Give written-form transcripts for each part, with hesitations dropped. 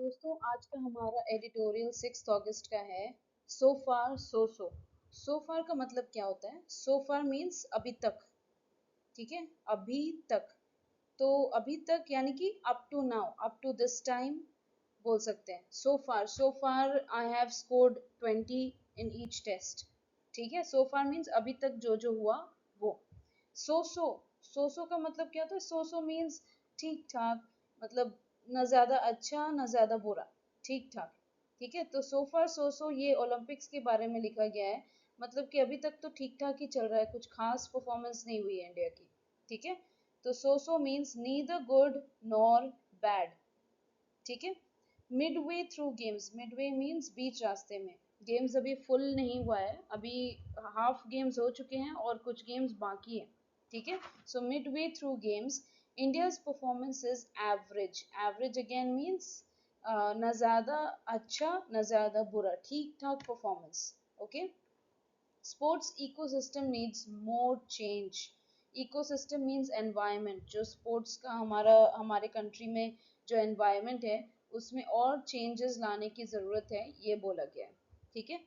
दोस्तों आज का हमारा एडिटोरियल 6 अगस्त का है। सो फार सो फार का मतलब क्या होता है? सो फार मीन्स अभी तक। ठीक है, अभी तक। तो अभी तक यानी कि up to now, up to this time बोल सकते हैं। So far I have scored 20 in each test. ठीक है, सो फार मीन्स अभी तक जो जो हुआ वो। सो सो सो का मतलब क्या होता है? सो मीन्स ठीक ठाक, मतलब न ज्यादा अच्छा न ज्यादा बुरा, ठीक ठाक। ठीक है, तो सो फार सो ये ओलंपिक्स के बारे में लिखा गया है। मतलब कि अभी तक तो ठीक ठाक ही चल रहा है, कुछ खास परफॉर्मेंस नहीं हुई है इंडिया की। ठीक है, तो so means neither good nor bad. ठीक है, midway through games, midway means बीच रास्ते में। गेम्स अभी फुल नहीं हुआ है, अभी हाफ गेम्स हो चुके हैं और कुछ गेम्स बाकी हैं। ठीक है, so midway through games India's performance is average. Average again means न ज्यादा अच्छा न ज्यादा बुरा, ठीक ठाक performance. Okay, sports ecosystem needs more change. Ecosystem means environment. जो स्पोर्ट्स का हमारे कंट्री में जो एनवायरनमेंट है उसमें और चेंजेस लाने की जरूरत है, ये बोला गया है। ठीक है,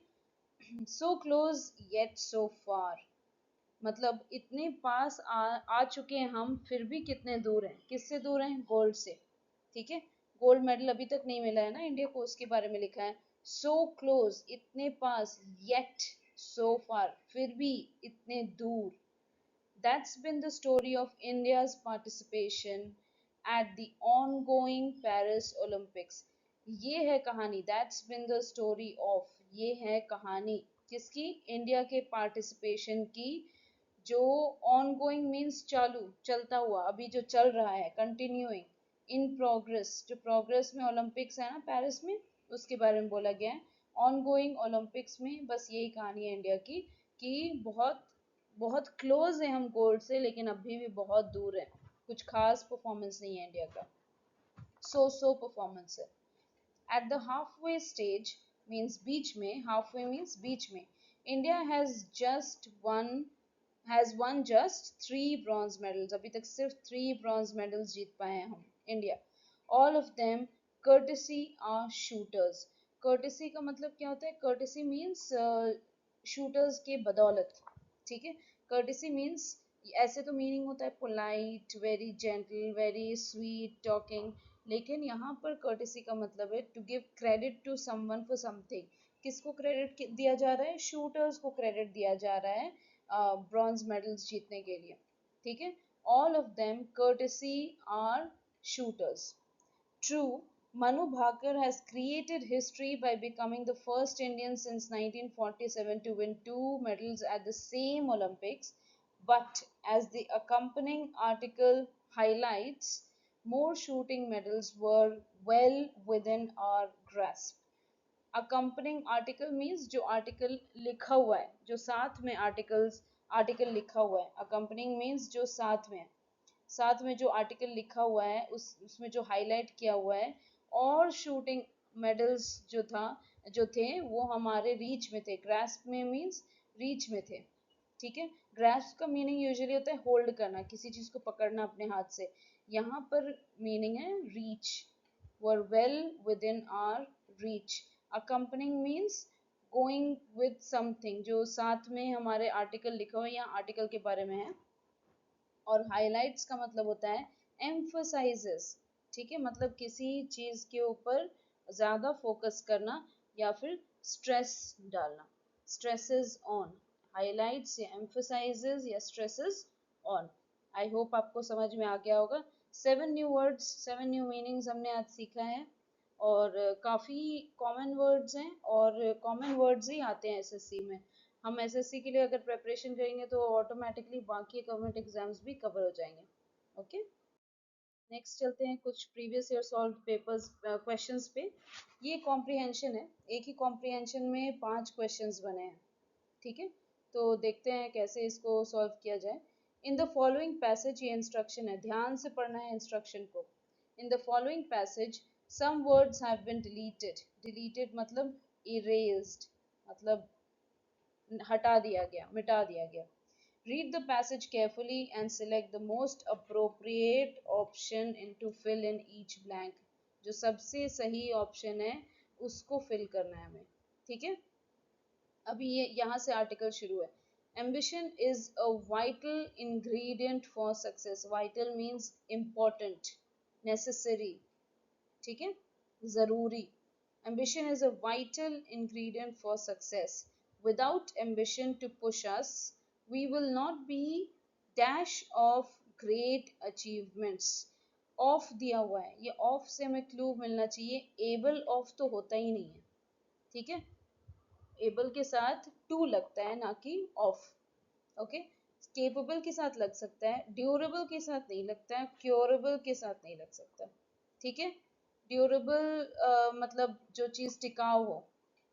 सो क्लोज येट सो फार, मतलब इतने पास आ चुके हैं हम, फिर भी कितने दूर हैं। किससे दूर हैं? गोल्ड से। ठीक है, गोल्ड मेडल अभी तक नहीं मिला है ना इंडिया को, उसके बारे में लिखा है। सो क्लोज, इतने पास, येट सो फार, फिर भी इतने दूर। That's been the story of India's participation at the ongoing Paris Olympics. ये है कहानी, that's been the story of, ये है कहानी किसकी? इंडिया के पार्टिसिपेशन की, जो ongoing मीन्स चालू, चलता हुआ, अभी जो चल रहा है, continuing, in progress, जो प्रोग्रेस में ओलंपिक्स है ना पेरिस में, उसके बारे में बोला गया है। ongoing ओलंपिक्स में बस यही कहानी है इंडिया की, कि बहुत बहुत क्लोज है हम गोल्ड से, लेकिन अभी भी बहुत दूर है, कुछ खास परफॉर्मेंस नहीं है इंडिया का, सो परफॉर्मेंस है। At the halfway stage means बीच में, हाफवे मीन्स बीच में, India has won just 3 bronze medals. अभी तक सिर्फ 3 ब्रॉन्ज मेडल्स जीत पाए हैं हम, India. All of them courtesy are shooters. Courtesy का मतलब क्या होता है? कर्टेसी मीन्स शूटर्स के बदौलत। ठीक है, कर्टेसी मीन्स, ऐसे तो मीनिंग होता है polite, very gentle, very sweet talking, लेकिन यहाँ पर कर्टेसी का मतलब है to give credit to someone for something. किसको क्रेडिट दिया जा रहा है? शूटर्स को क्रेडिट दिया जा रहा है ब्रॉन्ज मेडल्स जीतने के लिए। ठीक है, all of them courtesy are shooters. True, Manu Bhaker has created history by becoming the first Indian since 1947 to win 2 medals at the same Olympics. But as the accompanying article highlights, more shooting medals were well within our grasp. Accompanying article means जो article लिखा हुआ है, जो साथ में article लिखा हुआ है। Accompanying means जो साथ में है, साथ में जो आर्टिकल लिखा हुआ है उसमें जो हाईलाइट किया हुआ है, और शूटिंग मेडल्स जो थे वो हमारे रीच में थे। ग्रास्प में मीन्स रीच में थे। ठीक है, ग्रास्प का मीनिंग यूजुअली होता है होल्ड करना, किसी चीज को पकड़ना अपने हाथ से। यहाँ पर मीनिंग है reach, were well with in are reach. Accompanying means going with something, जो साथ में हमारे आर्टिकल लिखा हुआ है, यहाँ आर्टिकल के बारे में है। और हाइलाइट्स का मतलब होता है एम्फसाइजेस। ठीक है, मतलब किसी चीज के ऊपर ज्यादा फोकस करना या फिर स्ट्रेस डालना। स्ट्रेसेस ऑन, हाइलाइट्स या एम्फसाइजेस या स्ट्रेसेस ऑन। आई होप आपको समझ में आ गया होगा। 7 न्यू वर्ड्स, 7 न्यू मीनिंग्स हमने आज सीखा है, और काफ़ी कॉमन वर्ड्स हैं, और कॉमन वर्ड्स ही आते हैं एसएससी में। हम एसएससी के लिए अगर प्रिपरेशन करेंगे तो ऑटोमेटिकली बाकी गवर्नमेंट एग्जाम्स भी कवर हो जाएंगे। ओके, नेक्स्ट चलते हैं कुछ previous year solve papers questions पे। ये कॉम्प्रिहेंशन है, एक ही कॉम्प्रिहेंशन में 5 क्वेश्चंस बने हैं। ठीक है, तो देखते हैं कैसे इसको सॉल्व किया जाए। इन द फॉलोइंग पैसेज, ये इंस्ट्रक्शन है, ध्यान से पढ़ना है इंस्ट्रक्शन को। In the following passage some words have been deleted. Deleted मतलब इरेज्ड, मतलब हटा दिया गया, मिटा दिया गया। Read the passage carefully and select the most appropriate option in to fill in each blank. जो सबसे सही ऑप्शन है उसको फिल करना है हमें, ठीक है। अभी ये यहाँ से आर्टिकल शुरू है। Ambition is a vital ingredient for success. Vital means important, necessary, ठीक है, जरूरी। Ambition is a vital ingredient for success. Without ambition to push us, we will not be dash of great achievements. Of दिया हुआ है, ये of से हमें clue मिलना चाहिए, एबल ऑफ तो होता ही नहीं है, ठीक है। एबल के साथ टू लगता है ना कि ऑफ, ओके। केपेबल के साथ लग सकता है, ड्यूरेबल के साथ नहीं लगता है, क्योरेबल के साथ नहीं लग सकता, ठीक है। ड्यूरेबल मतलब जो चीज टिकाऊ हो,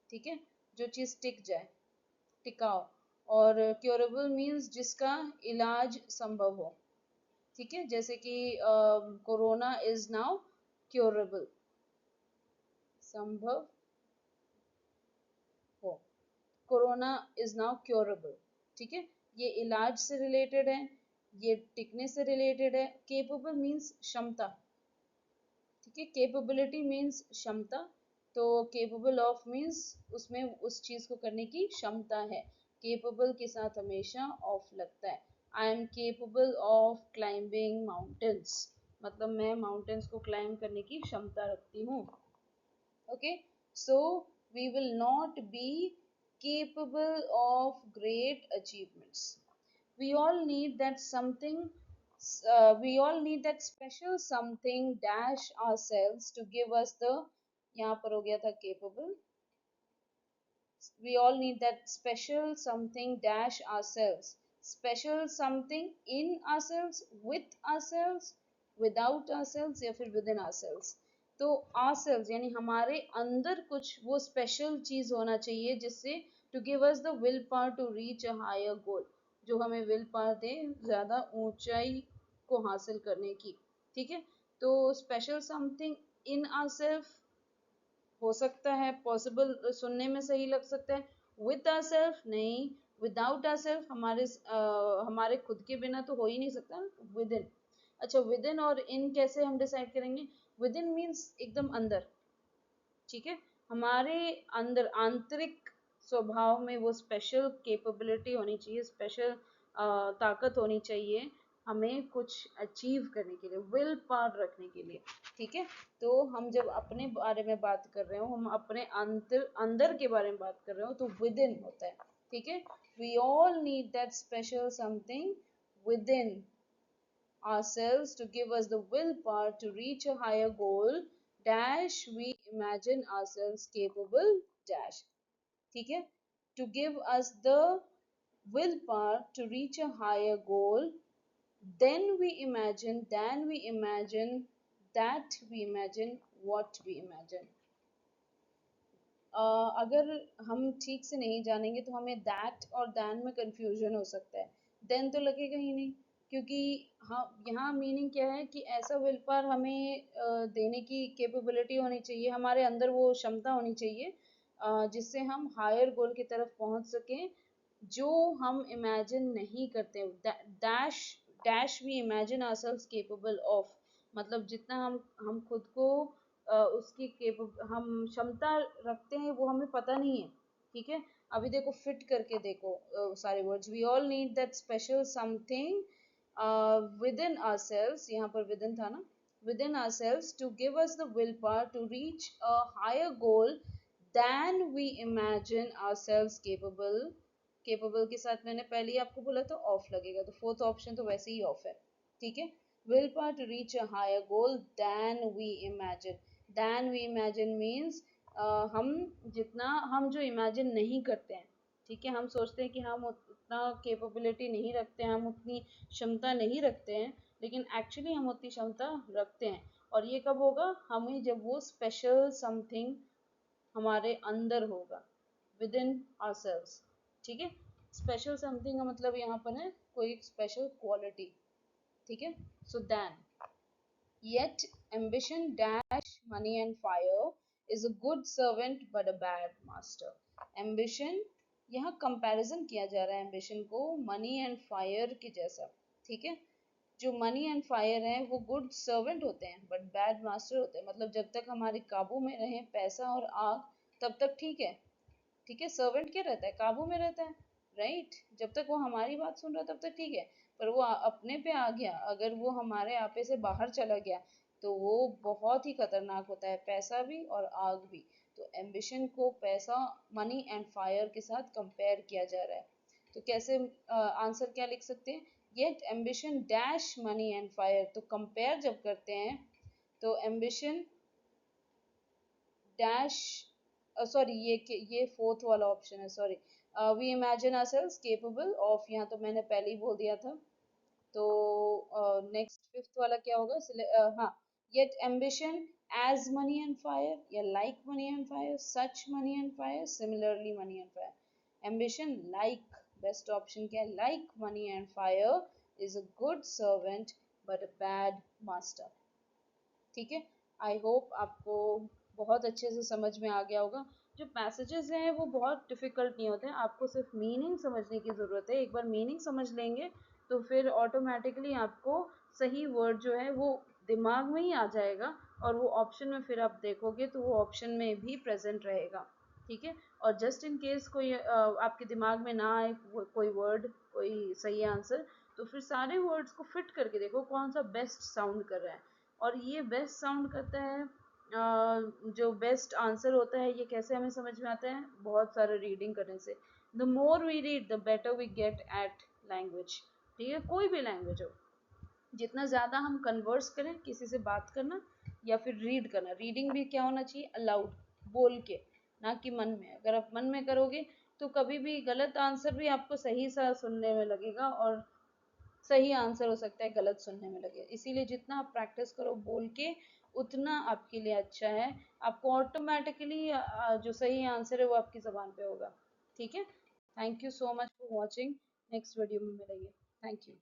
ठीक है, जो चीज टिक जाए, टिकाऊ। और क्योरेबल मीन्स जिसका इलाज संभव हो, ठीक है, जैसे कि कोरोना इज नाउ क्योरेबल, संभव हो, कोरोना इज नाउ क्योरेबल, ठीक है। ये इलाज से रिलेटेड है, ये टिकने से रिलेटेड है। केपेबल मीन्स क्षमता, ठीक है, केपेबिलिटी मीन्स क्षमता, तो केपेबल ऑफ मीन्स उसमें उस चीज को करने की क्षमता है। केपेबल के साथ हमेशा ऑफ लगता है। I am capable of climbing mountains, मतलब मैं माउंटेन्स को क्लाइंब करने की क्षमता रखती हूँ, okay. So we will not be capable of great achievements. We all need that something, we all need that special something dash ourselves to give us the, यहाँ पर हो गया था capable, we all need that special something dash ourselves, special something in ourselves, with ourselves, without ourselves या फिर within ourselves। तो ourselves यानी हमारे अंदर कुछ वो स्पेशल चीज होना चाहिए जिससे to give us the will power to reach a higher goal, जो हमें will power दे ज्यादा ऊंचाई को हासिल करने की, ठीक है। तो स्पेशल समथिंग इन ourselves हो सकता है, पॉसिबल सुनने में सही लग सकता है। विद आवर सेल्फ नहीं, विदाउट आवर सेल्फ हमारे खुद के बिना तो हो ही नहीं सकता। विद इन, अच्छा विद इन और इन कैसे हम डिसाइड करेंगे? विद इन मीन्स एकदम अंदर, ठीक है, हमारे अंदर आंतरिक स्वभाव में वो स्पेशल कैपेबिलिटी होनी चाहिए, स्पेशल ताकत होनी चाहिए हमें कुछ अचीव करने के लिए, विल पावर रखने के लिए, ठीक है। तो हम जब अपने बारे में बात कर रहे हो, हम अपने अंदर के बारे में बात कर रहे हो, तो विद इन होता है, ठीक है। We all need that special something within ourselves to give us the willpower to reach a higher goal dash we imagine ourselves capable dash, ठीक है। To give us the willpower to reach a higher goal, then we imagine, that we imagine, what we imagine। अगर हम ठीक से नहीं जानेंगे तो हमें दैट और दैन में कंफ्यूजन हो सकता है। देन तो लगेगा ही नहीं, क्योंकि हाँ यहाँ मीनिंग क्या है कि ऐसा विल पावर हमें देने की कैपेबिलिटी होनी चाहिए, हमारे अंदर वो क्षमता होनी चाहिए जिससे हम हायर गोल की तरफ पहुंच सकें जो हम इमेजिन नहीं करते। Dash dash we imagine ourselves capable of, मतलब जितना हम खुद को उसकी हम क्षमता रखते हैं वो हमें पता नहीं है, ठीक है। अभी देखो फिट करके देखो सारे words, we all need that special something within ourselves, यहाँ पर विद इन था ना, within ourselves to give us the will power to reach a higher goal than we imagine ourselves capable. Capable के साथ मैंने पहले ही आपको बोला था ऑफ लगेगा, तो फोर्थ ऑप्शन तो वैसे ही ऑफ है, ठीक है। Will power to reach a higher goal than we imagine, than we imagine means हम जितना, हम जो इमेजिन नहीं करते हैं, ठीक है, हम सोचते हैं कि हम उतना कैपेबिलिटी नहीं रखते हैं, हम उतनी क्षमता नहीं रखते हैं, लेकिन एक्चुअली हम उतनी क्षमता रखते हैं। और ये कब होगा? हमें जब वो स्पेशल समथिंग हमारे अंदर होगा, विद इन आवरसेल्व्स, ठीक है। स्पेशल समथिंग का मतलब यहाँ पर है कोई स्पेशल क्वालिटी, ठीक है। So then yet ambition dash money and fire is a good servant but a bad master। ambition, यहाँ कंपैरिजन किया जा रहा है ambition को मनी एंड फायर के जैसा, ठीक है। जो मनी एंड फायर है वो गुड सर्वेंट होते हैं बट बैड मास्टर होते हैं। मतलब जब तक हमारे काबू में रहे पैसा और आग तब तक ठीक है। ठीक है, सर्वेंट क्या रहता है, काबू में रहता है, राइट। जब तक वो हमारी बात सुन रहा है तब तक ठीक है, पर वो अपने पे आ गया, अगर वो हमारे आपे से बाहर चला गया तो वो बहुत ही खतरनाक होता है, पैसा भी और आग भी। तो एम्बिशन को पैसा, मनी एंड फायर के साथ कंपेयर किया जा रहा है। तो कैसे आंसर क्या लिख सकते हैं, yet ambition dash money and fire. तो कंपेयर जब करते हैं तो एम्बिशन डैश, सॉरी ये फोर्थ वाला ऑप्शन है, sorry. We imagine ourselves capable of, यहाँ तो मैंने पहले ही बोल दिया था। तो नेक्स्ट फिफ्थ वाला क्या होगा, हाँ, yet ambition as money and fire, या like money and fire, such money and fire, similarly money and fire. Ambition like, best option क्या है, like money and fire is a good servant but a bad master. ठीक है, I hope आपको बहुत अच्छे से समझ में आ गया होगा। जो पैसेजेस हैं वो बहुत डिफिकल्ट नहीं होते हैं, आपको सिर्फ मीनिंग समझने की ज़रूरत है। एक बार मीनिंग समझ लेंगे तो फिर ऑटोमेटिकली आपको सही वर्ड जो है वो दिमाग में ही आ जाएगा, और वो ऑप्शन में फिर आप देखोगे तो वो ऑप्शन में भी प्रेजेंट रहेगा। ठीक है, और जस्ट इन केस कोई आपके दिमाग में ना आए कोई वर्ड, कोई सही आंसर, तो फिर सारे वर्ड्स को फिट करके देखो कौन सा बेस्ट साउंड कर रहा है। और ये बेस्ट साउंड करता है, जो बेस्ट आंसर होता है, ये कैसे हमें समझ में आता है, बहुत सारे रीडिंग करने से। The more we read the better we get at language. ठीक है, कोई भी लैंग्वेज हो, जितना ज़्यादा हम कन्वर्स करें, किसी से बात करना या फिर रीड करना, रीडिंग भी क्या होना चाहिए, अलाउड, बोल के, ना कि मन में। अगर आप मन में करोगे तो कभी भी गलत आंसर भी आपको सही सा सुनने में लगेगा, और सही आंसर हो सकता है गलत सुनने में लगे। इसीलिए जितना आप प्रैक्टिस करो बोल के, उतना आपके लिए अच्छा है। आपको ऑटोमेटिकली जो सही आंसर है वो आपकी जबान पे होगा। ठीक है, thank you so much for watching. Next video में मिलेंगे। Thank you.